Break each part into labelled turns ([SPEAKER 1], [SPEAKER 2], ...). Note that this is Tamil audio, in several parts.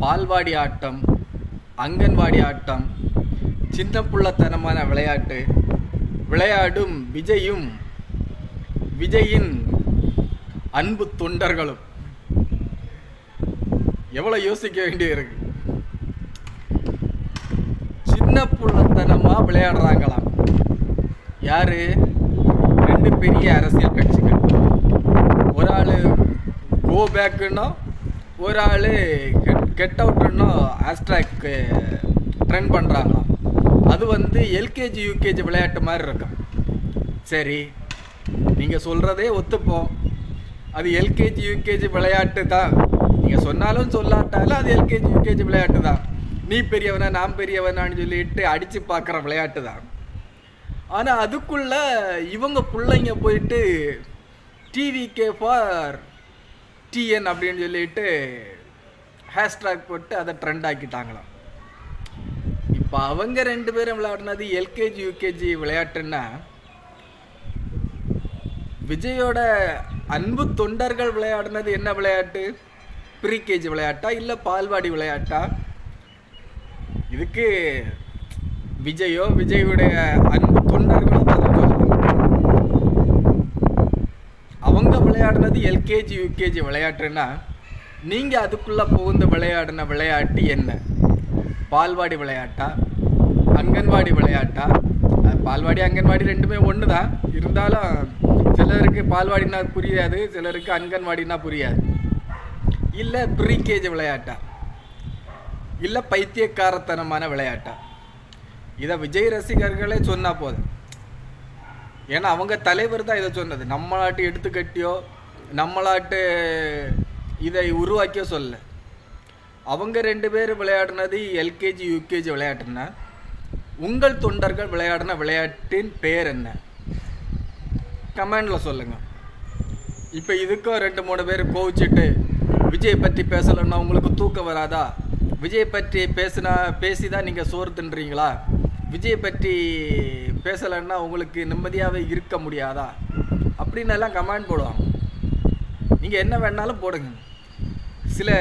[SPEAKER 1] பால்வாடி ஆட்டம், அங்கன்வாடி ஆட்டம், சின்ன புள்ளத்தனமான விளையாட்டு விளையாடும் விஜயும் விஜயின் அன்பு தொண்டர்களும். எவ்வளோ யோசிக்க வேண்டியிருக்கு. சின்ன புள்ளத்தனமா விளையாடுறாங்களாம். யாரு? ரெண்டு பெரிய அரசியல் கட்சிகள். ஒரு ஆள் கோ பேக்குன்னா, ஒரு ஆள் கெட் அவுட்னா ஹேஷ்டாக் ட்ரெண்ட் பண்ணுறாங்களாம். அது எல்கேஜி யூகேஜி விளையாட்டு மாதிரி இருக்கும். சரி, நீங்கள் சொல்கிறதே ஒத்துப்போம், அது எல்கேஜி யூகேஜி விளையாட்டு தான். நீங்கள் சொன்னாலும் சொல்லாட்டாலும் அது எல்கேஜி யூகேஜி விளையாட்டு தான். நீ பெரியவனா நான் பெரியவனான்னு சொல்லிட்டு அடித்து பார்க்குற விளையாட்டு தான். ஆனால் அதுக்குள்ளே இவங்க பிள்ளைங்க போயிட்டு டிவிகே ஃபார் டிஎன் அப்படின்னு சொல்லிட்டு ஹேஷ்டாக் போட்டு அதை ட்ரெண்ட் ஆக்கிட்டாங்களாம். இப்போ அவங்க ரெண்டு பேரும் விளையாடினது எல்கேஜி யூகேஜி விளையாட்டுன்னா, விஜயோட அன்பு தொண்டர்கள் விளையாடினது என்ன விளையாட்டு? ப்ரீகேஜி விளையாட்டா இல்லை பால்வாடி விளையாட்டா? இதுக்கு விஜயோ விஜயுடைய அன்பு தொண்டர்களோ பதில் சொல்லணும். அவங்க விளையாடினது எல்கேஜி யூகேஜி விளையாட்டுன்னா, நீங்கள் அதுக்குள்ளே புகுந்து விளையாடின விளையாட்டு என்ன? பால்வாடி விளையாட்டா, அங்கன்வாடி விளையாட்டா? பால்வாடி அங்கன்வாடி ரெண்டுமே ஒன்று தான். இருந்தாலும் சிலருக்கு பால்வாடினா புரியாது, சிலருக்கு அங்கன்வாடினா புரியாது. இல்லை ப்ரீகேஜி விளையாட்டா, இல்லை பைத்தியக்காரத்தனமான விளையாட்டா? இதை விஜய் ரசிகர்களே சொன்னால் போதும். ஏன்னா அவங்க தலைவர் தான் இதை சொன்னது. நம்மளாட்டு எடுத்துக்கட்டியோ நம்மளாட்டு இதை உருவாக்கியோ சொல்ல. அவங்க ரெண்டு பேர் விளையாடினது எல்கேஜி யூகேஜி விளையாட்டுன்னா, உங்கள் தொண்டர்கள் விளையாடின விளையாட்டின் பேர் என்ன? கமெண்டில் சொல்லுங்கள். இப்போ இதுக்கும் 2-3 பேர் கோவிச்சிட்டு, விஜய் பற்றி பேசலைன்னா உங்களுக்கு தூக்கம் வராதா? விஜய் பற்றி பேசி தான் நீங்கள் சோறு தின்றீங்களா? விஜய் பற்றி பேசலைன்னா உங்களுக்கு நிம்மதியாகவே இருக்க முடியாதா? அப்படின்னு எல்லாம் கமெண்ட் போடுவாங்க. நீங்கள் என்ன வேணாலும் போடுங்க. சில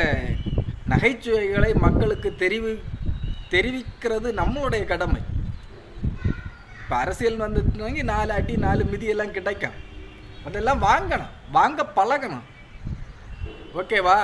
[SPEAKER 1] நகைச்சுவைகளை மக்களுக்கு தெரிவிக்கிறது நம்மளுடைய கடமை. இப்போ அரசியல் வந்துட்டுனாங்க 4 அடி 4 மிதியெல்லாம் கிடைக்கும். அதெல்லாம் வாங்கணும், வாங்க பழகணும். ஓகேவா?